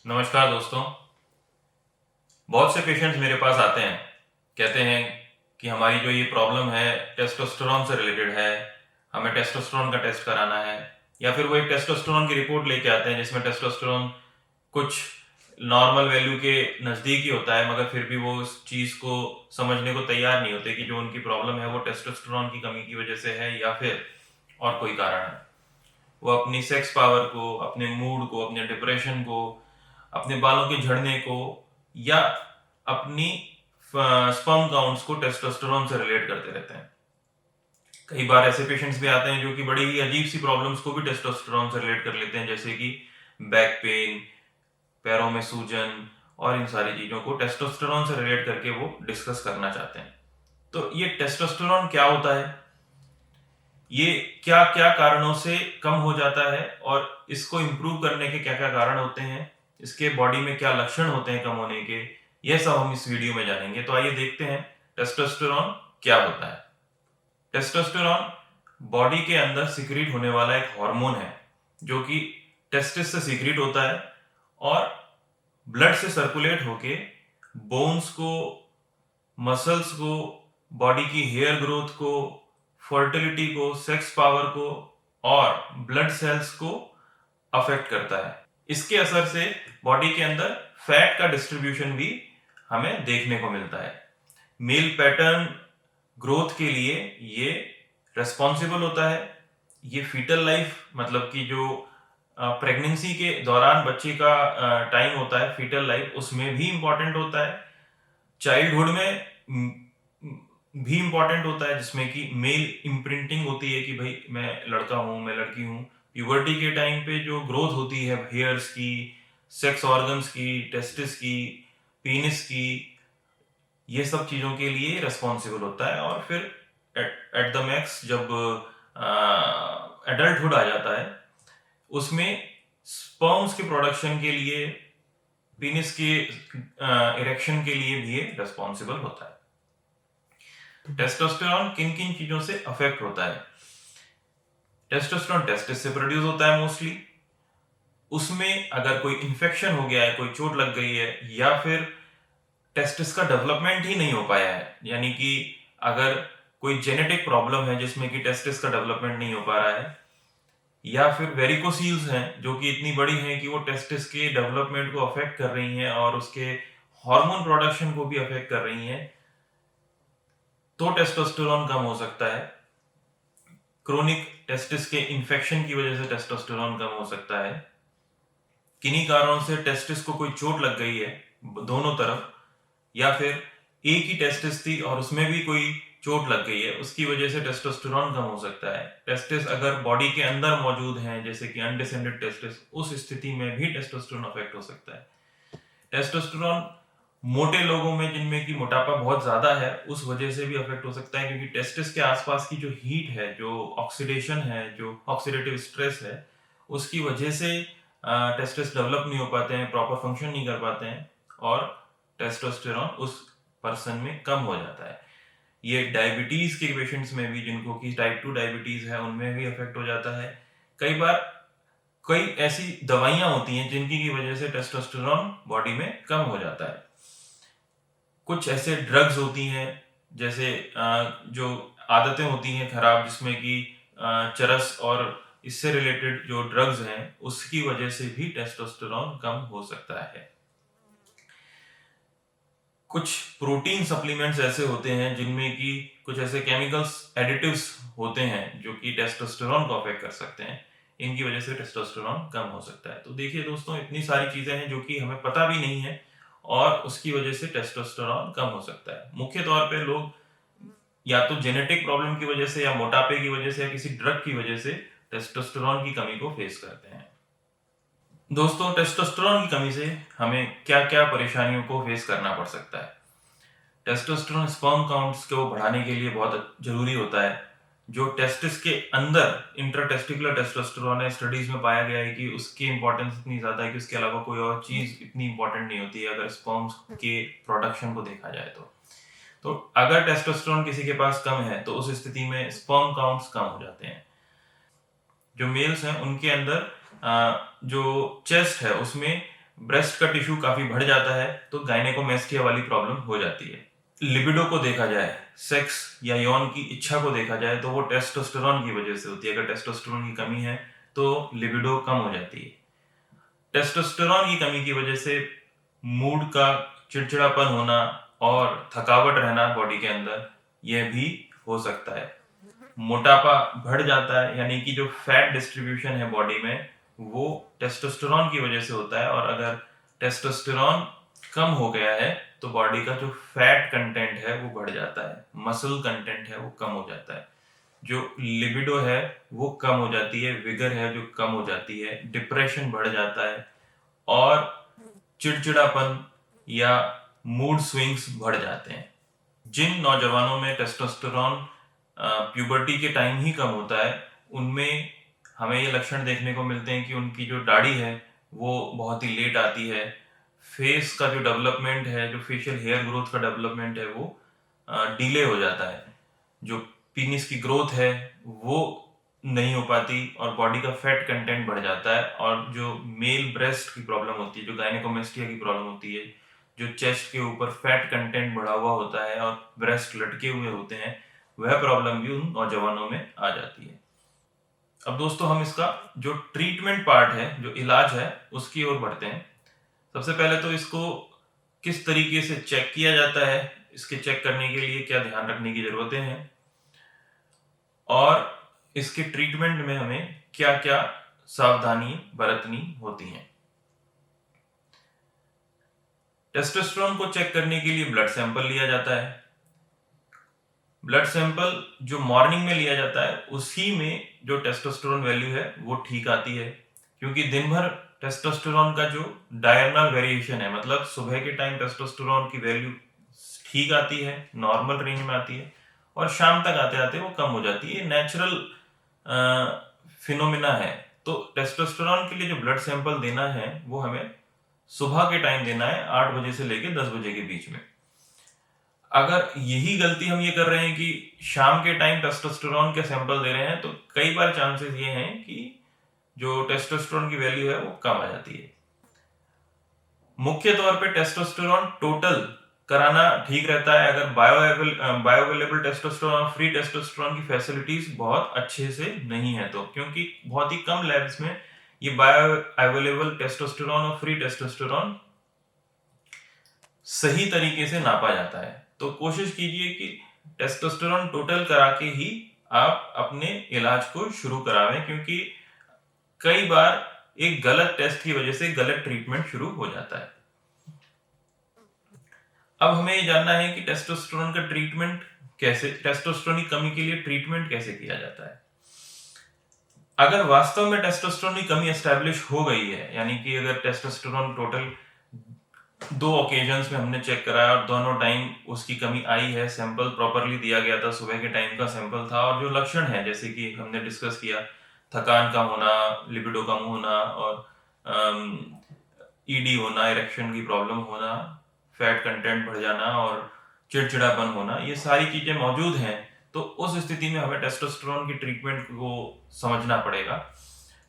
नमस्कार दोस्तों। बहुत से पेशेंट्स मेरे पास आते हैं, कहते हैं कि हमारी जो ये प्रॉब्लम है टेस्टोस्टेरोन से रिलेटेड है, हमें टेस्टोस्टेरोन का टेस्ट कराना है। या फिर वो एक टेस्टोस्टेरोन की रिपोर्ट लेके आते हैं जिसमें टेस्टोस्टेरोन कुछ नॉर्मल वैल्यू के नज़दीक ही होता है, मगर फिर भी वो उस चीज़ को समझने को तैयार नहीं होते कि जो उनकी प्रॉब्लम है वो टेस्टोस्टेरोन की कमी की वजह से है या फिर और कोई कारण है। वो अपनी सेक्स पावर को, अपने मूड को, अपने डिप्रेशन को, अपने बालों के झड़ने को या अपनी स्पर्म काउंट्स को टेस्टोस्टेरोन से रिलेट करते रहते हैं। कई बार ऐसे पेशेंट्स भी आते हैं जो कि बड़ी ही अजीब सी प्रॉब्लम्स को भी टेस्टोस्टेरोन से रिलेट कर लेते हैं, जैसे कि बैक पेन, पैरों में सूजन और इन सारी चीजों को टेस्टोस्टेरोन से रिलेट करके वो डिस्कस करना चाहते हैं। तो ये टेस्टोस्टेरोन क्या होता है, ये क्या क्या कारणों से कम हो जाता है और इसको इम्प्रूव करने के क्या क्या कारण होते हैं, इसके बॉडी में क्या लक्षण होते हैं कम होने के, यह सब हम इस वीडियो में जानेंगे। तो आइए देखते हैं टेस्टोस्टेरोन क्या होता है। टेस्टोस्टेरोन बॉडी के अंदर सिक्रीट होने वाला एक हार्मोन है जो कि टेस्टिस से सिक्रीट होता है और ब्लड से सर्कुलेट होके बोन्स को, मसल्स को, बॉडी की हेयर ग्रोथ को, फर्टिलिटी को, सेक्स पावर को और ब्लड सेल्स को अफेक्ट करता है। इसके असर से बॉडी के अंदर फैट का डिस्ट्रीब्यूशन भी हमें देखने को मिलता है। मेल पैटर्न ग्रोथ के लिए ये रेस्पॉन्सिबल होता है। ये फीटल लाइफ, मतलब कि जो प्रेगनेंसी के दौरान बच्चे का टाइम होता है, फीटल लाइफ, उसमें भी इंपॉर्टेंट होता है। चाइल्डहुड में भी इंपॉर्टेंट होता है, जिसमें कि मेल इम्प्रिंटिंग होती है कि भाई मैं लड़का हूं, मैं लड़की हूं। प्यूबर्टी के टाइम पे जो ग्रोथ होती है हेयर्स की, सेक्स ऑर्गन्स की, टेस्टिस की, पीनिस की, ये सब चीजों के लिए रेस्पॉन्सिबल होता है। और फिर एट द मैक्स जब एडल्टहुड आ जाता है, उसमें स्पर्म्स के प्रोडक्शन के लिए, पीनिस के इरेक्शन के लिए भी ये रेस्पॉन्सिबल होता है। टेस्टोस्टेरोन किन किन चीजों से अफेक्ट होता है? टेस्टोस्टेरोन टेस्टिस से प्रोड्यूस होता है मोस्टली। उसमें अगर कोई इन्फेक्शन हो गया है, कोई चोट लग गई है, या फिर टेस्टिस का डेवलपमेंट ही नहीं हो पाया है, यानी कि अगर कोई जेनेटिक प्रॉब्लम है जिसमें कि टेस्टिस का डेवलपमेंट नहीं हो पा रहा है, या फिर वेरिकोसील्स हैं जो कि इतनी बड़ी हैं कि वो टेस्टिस के डेवलपमेंट को अफेक्ट कर रही हैं और उसके हार्मोन प्रोडक्शन को भी अफेक्ट कर रही हैं, तो टेस्टोस्टेरोन कम हो सकता है। क्रोनिक टेस्टिस के इन्फेक्शन की वजह से टेस्टोस्टेरोन कम हो सकता है। किन्हीं कारणों से टेस्टिस को कोई चोट लग गई है दोनों तरफ, या फिर एक ही टेस्टिस थी और उसमें भी कोई चोट लग गई है, उसकी वजह से टेस्टोस्टेरोन कम हो सकता है। टेस्टिस अगर बॉडी के अंदर मौजूद हैं, जैसे कि अनडिसेंडेड टेस्टिस, उस स्थिति में भी टेस्टोस्टेरोन अफेक्ट हो सकता है। टेस्टोस्टेरोन मोटे लोगों में जिनमें की मोटापा बहुत ज्यादा है, उस वजह से भी अफेक्ट हो सकता है, क्योंकि टेस्टिस के आसपास की जो हीट है, जो ऑक्सीडेशन है, जो ऑक्सीडेटिव स्ट्रेस है, उसकी वजह से टेस्टिस डेवलप नहीं हो पाते हैं, प्रॉपर फंक्शन नहीं कर पाते हैं और टेस्टोस्टेरोन उस पर्सन में कम हो जाता है। ये डायबिटीज के पेशेंट्स में भी, जिनको की टाइप 2 डायबिटीज है, उनमें भी अफेक्ट हो जाता है। कई बार कई ऐसी दवाइयां होती हैं जिनकी की वजह से टेस्टोस्टेरोन बॉडी में कम हो जाता है। कुछ ऐसे ड्रग्स होती हैं, जैसे जो आदतें होती हैं खराब, जिसमें कि चरस और इससे रिलेटेड जो ड्रग्स हैं, उसकी वजह से भी टेस्टोस्टेरोन कम हो सकता है। कुछ प्रोटीन सप्लीमेंट्स ऐसे होते हैं जिनमें कि कुछ ऐसे केमिकल्स, एडिटिव्स होते हैं जो कि टेस्टोस्टेरोन को अफेक्ट कर सकते हैं। इनकी वजह से टेस्टोस्टेरोन कम हो सकता है। तो देखिए दोस्तों, इतनी सारी चीजें हैं जो कि हमें पता भी नहीं है और उसकी वजह से टेस्टोस्टेरोन कम हो सकता है। मुख्य तौर पे लोग या तो जेनेटिक प्रॉब्लम की वजह से, या मोटापे की वजह से, या किसी ड्रग की वजह से टेस्टोस्टेरोन की कमी को फेस करते हैं। दोस्तों, टेस्टोस्टेरोन की कमी से हमें क्या क्या परेशानियों को फेस करना पड़ सकता है? टेस्टोस्टेरोन स्पर्म काउंट्स को बढ़ाने के लिए बहुत जरूरी होता है। जो टेस्टिस के अंदर इंटरटेस्टिकुलर टेस्टोस्टेरोन है, स्टडीज में पाया गया है कि उसकी इंपॉर्टेंस इतनी ज्यादा है कि उसके अलावा कोई और चीज इतनी इंपॉर्टेंट नहीं होती है अगर स्पर्म्स के प्रोडक्शन को देखा जाए तो अगर टेस्टोस्टेरोन किसी के पास कम है तो उस स्थिति में स्पर्म काउंट्स कम हो जाते हैं। जो मेल्स हैं उनके अंदर जो चेस्ट है उसमें ब्रेस्ट का टिश्यू काफी बढ़ जाता है तो गायनेकोमेस्टिया वाली प्रॉब्लम हो जाती है। लिबिडो को देखा जाए, सेक्स या यौन की इच्छा को देखा जाए तो वो टेस्टोस्टेरोन की वजह से होती है। अगर टेस्टोस्टेरोन की कमी है तो लिबिडो कम हो जाती है। टेस्टोस्टेरोन की कमी की वजह से मूड का चिड़चिड़ापन होना और थकावट रहना बॉडी के अंदर, यह भी हो सकता है। मोटापा बढ़ जाता है, यानी कि जो फैट डिस्ट्रीब्यूशन है बॉडी में वो टेस्टोस्टेरोन की वजह से होता है, और अगर टेस्टोस्टेरोन कम हो गया है तो बॉडी का जो फैट कंटेंट है वो बढ़ जाता है, मसल कंटेंट है वो कम हो जाता है, जो लिबिडो है वो कम हो जाती है, विगर है जो कम हो जाती है, डिप्रेशन बढ़ जाता है और चिड़चिड़ापन या मूड स्विंग्स बढ़ जाते हैं। जिन नौजवानों में टेस्टोस्टेरोन प्यूबर्टी के टाइम ही कम होता है, उनमें हमें ये लक्षण देखने को मिलते हैं कि उनकी जो दाढ़ी है वो बहुत ही लेट आती है, फेस का जो डेवलपमेंट है, जो फेशियल हेयर ग्रोथ का डेवलपमेंट है वो डिले हो जाता है, जो पीनिस की ग्रोथ है वो नहीं हो पाती और बॉडी का फैट कंटेंट बढ़ जाता है, और जो मेल ब्रेस्ट की प्रॉब्लम होती है, जो गायनेकोमेस्टिया की प्रॉब्लम होती है, जो चेस्ट के ऊपर फैट कंटेंट बढ़ा हुआ होता है और ब्रेस्ट लटके हुए होते हैं, वह प्रॉब्लम भी उन नौजवानों में आ जाती है। अब दोस्तों हम इसका जो ट्रीटमेंट पार्ट है, जो इलाज है, उसकी ओर बढ़ते हैं। सबसे पहले तो इसको किस तरीके से चेक किया जाता है, इसके चेक करने के लिए क्या ध्यान रखने की जरूरतें हैं, और इसके ट्रीटमेंट में हमें क्या क्या सावधानी बरतनी होती हैं। टेस्टोस्टेरोन को चेक करने के लिए ब्लड सैंपल लिया जाता है। ब्लड सैंपल जो मॉर्निंग में लिया जाता है उसी में जो टेस्टोस्टेरोन वैल्यू है वो ठीक आती है, क्योंकि दिन भर टेस्टोस्टेरोन का जो डायरनल वेरिएशन है, मतलब सुबह के टाइम टेस्टोस्टेरोन की वैल्यू ठीक आती है, नॉर्मल रेंज में आती है, और शाम तक आते आते वो कम हो जाती है। नेचुरल फिनोमिना है। तो टेस्टोस्टेरोन के लिए जो ब्लड सैंपल देना है वो हमें सुबह के टाइम देना है, 8 बजे से लेकर 10 बजे के बीच में। अगर यही गलती हम ये कर रहे हैं कि शाम के टाइम टेस्टोस्टेरोन के सैंपल दे रहे हैं, तो कई बार चांसेस ये हैं कि जो टेस्टोस्टेरोन की वैल्यू है वो कम आ जाती है। मुख्य तौर पे टेस्टोस्टेरोन टोटल कराना ठीक रहता है अगर बायोअवेलेबल टेस्टोस्टेरोन और फ्री टेस्टोस्टेरोन की फैसिलिटीज बहुत अच्छे से नहीं है, तो क्योंकि बहुत ही कम लैब्स में ये बायोअवेलेबल टेस्टोस्टेरोन और फ्री टेस्टोस्टेरोन सही तरीके से नापा जाता है। तो कोशिश कीजिए कि टेस्टोस्टेरोन टोटल करा के ही आप अपने इलाज को शुरू करावें, क्योंकि कई बार एक गलत टेस्ट की वजह से गलत ट्रीटमेंट शुरू हो जाता है। अब हमें ये जानना है कि टेस्टोस्टेरोन का ट्रीटमेंट कैसे, टेस्टोस्टेरोन की कमी के लिए ट्रीटमेंट कैसे किया जाता है। अगर वास्तव में टेस्टोस्टेरोन की कमी एस्टैब्लिश हो गई है, यानी कि अगर टेस्टोस्टेरोन टोटल 2 ओकेजन्स में हमने चेक कराया और दोनों टाइम उसकी कमी आई है, सैंपल प्रॉपरली दिया गया था, सुबह के टाइम का सैंपल था, और जो लक्षण है जैसे कि हमने डिस्कस किया, थकान कम होना, लिबिडो कम होना, और ईडी होना, इरेक्शन की प्रॉब्लम होना, फैट कंटेंट बढ़ जाना और चिड़चिड़ापन होना, ये सारी चीजें मौजूद हैं, तो उस स्थिति में हमें टेस्टोस्टेरोन की ट्रीटमेंट को समझना पड़ेगा।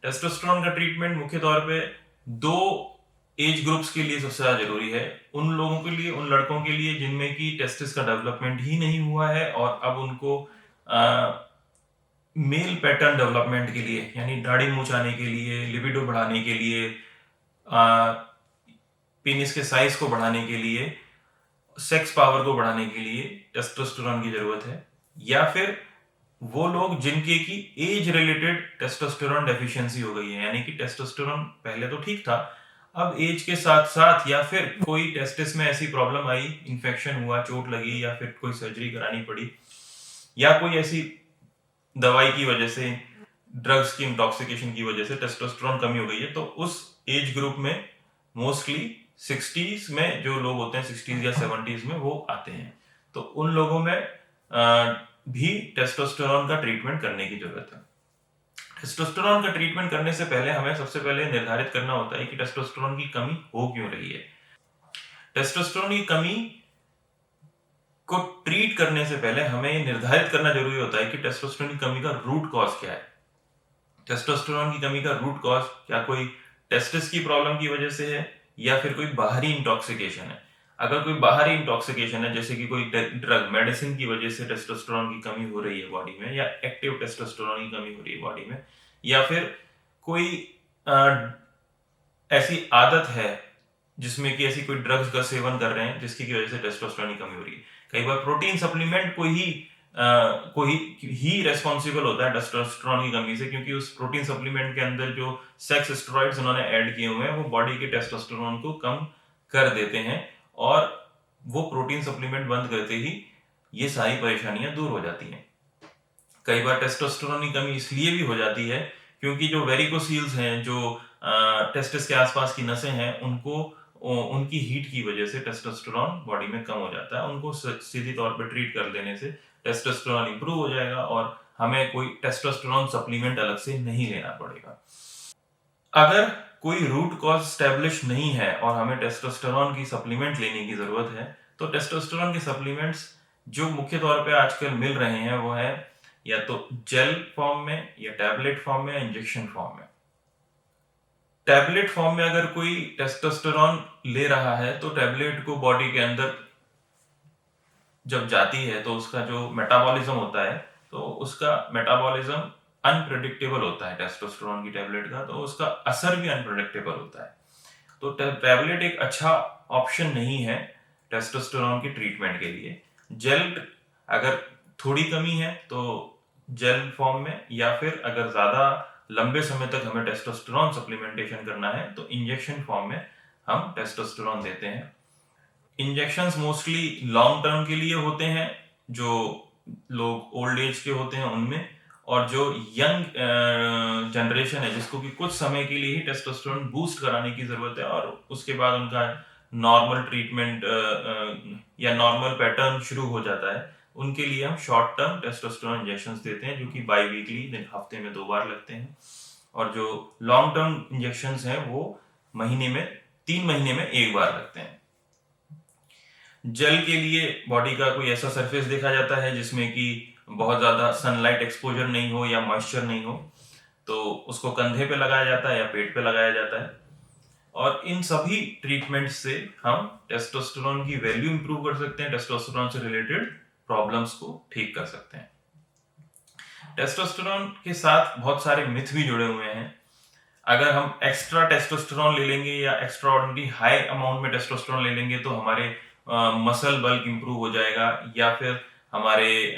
टेस्टोस्टेरोन का ट्रीटमेंट मुख्य तौर पे 2 एज ग्रुप्स के लिए सबसे ज्यादा जरूरी है। उन लोगों के लिए, उन लड़कों के लिए जिनमें की टेस्टिस का डेवलपमेंट ही नहीं हुआ है और अब उनको मेल पैटर्न डेवलपमेंट के लिए, यानी दाढ़ी मूंछ आने के लिए, लिबिडो बढ़ाने के लिए, पेनिस के साइज को बढ़ाने के लिए, सेक्स पावर को बढ़ाने के लिए टेस्टोस्टेरोन की जरूरत है। या फिर वो लोग जिनके की एज रिलेटेड टेस्टोस्टेरोन डेफिशिएंसी हो गई है, यानी कि टेस्टोस्टेरोन पहले तो ठीक था, अब एज के साथ साथ या फिर कोई टेस्टिस में ऐसी प्रॉब्लम आई, इन्फेक्शन हुआ, चोट लगी, या फिर कोई सर्जरी करानी पड़ी, या कोई ऐसी दवाई की वजह से, ड्रग्स की इंटॉक्सिकेशन की वजह से टेस्टोस्टेरोन कमी हो गई है, तो उस एज ग्रुप में मोस्टली 60s में जो लोग होते हैं, 60s या 70s में वो आते हैं, तो उन लोगों में भी टेस्टोस्टेरोन का ट्रीटमेंट करने की जरूरत है। टेस्टोस्टेरोन का ट्रीटमेंट करने से पहले हमें सबसे पहले निर्धारित करना होता है कि टेस्टोस्टेरोन की कमी हो क्यों रही है। टेस्टोस्टेरोन की कमी को ट्रीट करने से पहले हमें निर्धारित करना जरूरी होता है कि टेस्टोस्टेरोन की कमी का रूट कॉज क्या है। टेस्टोस्टेरोन की कमी का रूट कॉज क्या कोई टेस्टिस की प्रॉब्लम की वजह से है, या फिर कोई बाहरी इंटॉक्सिकेशन है। अगर कोई बाहरी इंटॉक्सिकेशन है, जैसे कि कोई ड्रग मेडिसिन की वजह से टेस्टोस्टेरोन की कमी हो रही है बॉडी में, या एक्टिव टेस्टोस्टेरोन की कमी हो रही है बॉडी में, या फिर कोई ऐसी आदत है जिसमें कि ऐसी कोई ड्रग्स का सेवन कर रहे हैं जिसकी वजह से टेस्टोस्टेरोन की कमी हो रही है। कई बार प्रोटीन सप्लीमेंट कोई ही रेस्पॉन्सिबल होता है टेस्टोस्टेरोन की कमी से, क्योंकि उस प्रोटीन सप्लीमेंट के अंदर जो सेक्स स्टेरॉइड्स उन्होंने ऐड किए हुए हैं वो बॉडी के टेस्टोस्टेरोन को कम कर देते हैं, और वो प्रोटीन सप्लीमेंट बंद करते ही ये सारी परेशानियां दूर हो जाती हैं। कई बार टेस्टोस्टेरोन की कमी इसलिए भी हो जाती है क्योंकि जो वेरिकोसील्स हैं, जो टेस्टिस के आसपास की नसें हैं, उनकी हीट की वजह से टेस्टोस्टेरोन बॉडी में कम हो जाता है। उनको सीधी तौर पर ट्रीट कर देने से टेस्टोस्टेरोन इंप्रूव हो जाएगा और हमें कोई टेस्टोस्टेरोन सप्लीमेंट अलग से नहीं लेना पड़ेगा। अगर कोई रूट कॉज स्टैब्लिश नहीं है और हमें टेस्टोस्टेरोन की सप्लीमेंट लेने की जरूरत है, तो टेस्टोस्टेरोन के सप्लीमेंट्स जो मुख्य तौर पे आजकल मिल रहे हैं वो है या तो जेल फॉर्म में, या टैबलेट फॉर्म में, या इंजेक्शन फॉर्म में। टैबलेट फॉर्म में अगर कोई टेस्टोस्टेरोन ले रहा है तो टैबलेट को बॉडी के अंदर जब जाती है तो उसका जो मेटाबॉलिज्म होता है, तो उसका मेटाबॉलिज्म अनप्रेडिक्टेबल होता है टेस्टोस्टेरोन की टैबलेट का, तो उसका असर भी अनप्रेडिक्टेबल होता है। तो टैबलेट एक अच्छा ऑप्शन नहीं है टेस्टोस्टेरोन की ट्रीटमेंट के लिए। जेल अगर थोड़ी कमी है तो जेल फॉर्म में, या फिर अगर ज्यादा लंबे समय तक हमें टेस्टोस्टेरोन सप्लीमेंटेशन करना है तो इंजेक्शन फॉर्म में हम टेस्टोस्टेरोन देते हैं। इंजेक्शंस मोस्टली लॉन्ग टर्म के लिए होते हैं, जो लोग ओल्ड एज के होते हैं उनमें, और जो यंग जनरेशन है जिसको कि कुछ समय के लिए ही टेस्टोस्टेरोन बूस्ट कराने की जरूरत है और उसके बाद उनका नॉर्मल ट्रीटमेंट या नॉर्मल पैटर्न शुरू हो जाता है, उनके लिए हम शॉर्ट टर्म टेस्टोस्टेरोन इंजेक्शंस देते हैं, जो कि बाई वीकली हफ्ते में 2 बार लगते हैं। और जो लॉन्ग टर्म इंजेक्शंस हैं वो 3 महीने में 1 बार लगते हैं। जेल के लिए बॉडी का कोई ऐसा सरफेस देखा जाता है जिसमें कि बहुत ज्यादा सनलाइट एक्सपोजर नहीं हो या मॉइस्चर नहीं हो, तो उसको कंधे पे लगाया जाता है या पेट पे लगाया जाता है। और इन सभी ट्रीटमेंट से हम टेस्टोस्टेरोन की वैल्यू इंप्रूव कर सकते हैं, टेस्टोस्टेरोन से रिलेटेड प्रॉब्लम्स को ठीक कर सकते हैं। टेस्टोस्टेरोन के साथ बहुत सारे मिथ भी जुड़े हुए हैं। अगर हम एक्स्ट्रा टेस्टोस्टेरोन ले लेंगे या एक्स्ट्रा ऑर्डिनरी हाई अमाउंट में टेस्टोस्टेरोन ले लेंगे तो हमारे मसल बल्क इंप्रूव हो जाएगा या फिर हमारे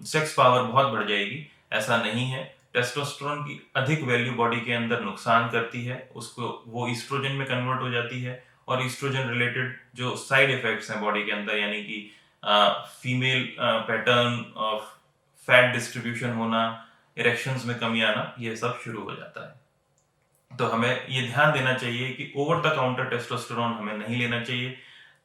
सेक्स पावर बहुत बढ़ जाएगी। ऐसा नहीं है। टेस्टोस्टेरोन की अधिक वैल्यू बॉडी के अंदर नुकसान करती है, उसको वो ईस्ट्रोजन में कन्वर्ट हो जाती है, और ईस्ट्रोजन रिलेटेड जो साइड इफेक्ट्स हैं बॉडी के अंदर, यानी कि female pattern of fat distribution होना, इरेक्शंस में कमी आना, ये सब शुरू हो जाता है। तो हमें ये ध्यान देना चाहिए कि ओवर द काउंटर टेस्टोस्टेरोन हमें नहीं लेना चाहिए।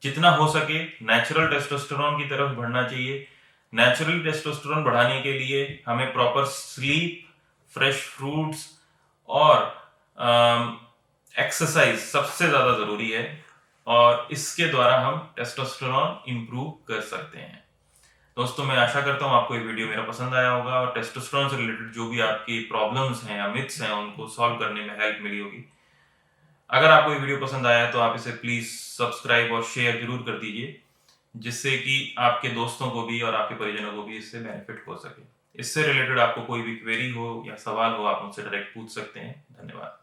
जितना हो सके नेचुरल टेस्टोस्टेरोन की तरफ बढ़ना चाहिए। नेचुरल टेस्टोस्टेरोन बढ़ाने के लिए हमें प्रॉपर स्लीप, फ्रेश फ्रूट्स और एक्सरसाइज सबसे ज्यादा जरूरी है, और इसके द्वारा हम टेस्टोस्टेरोन इंप्रूव कर सकते हैं। दोस्तों, मैं आशा करता हूँ आपको ये वीडियो मेरा पसंद आया होगा और टेस्टोस्टेरोन से रिलेटेड जो भी आपकी प्रॉब्लम्स हैं या मिथ्स हैं उनको सॉल्व करने में हेल्प मिली होगी। अगर आपको ये वीडियो पसंद आया तो आप इसे प्लीज सब्सक्राइब और शेयर जरूर कर दीजिए, जिससे कि आपके दोस्तों को भी और आपके परिजनों को भी इससे बेनिफिट हो सके। इससे रिलेटेड आपको कोई भी क्वेरी हो या सवाल हो, आप मुझसे डायरेक्ट पूछ सकते हैं। धन्यवाद।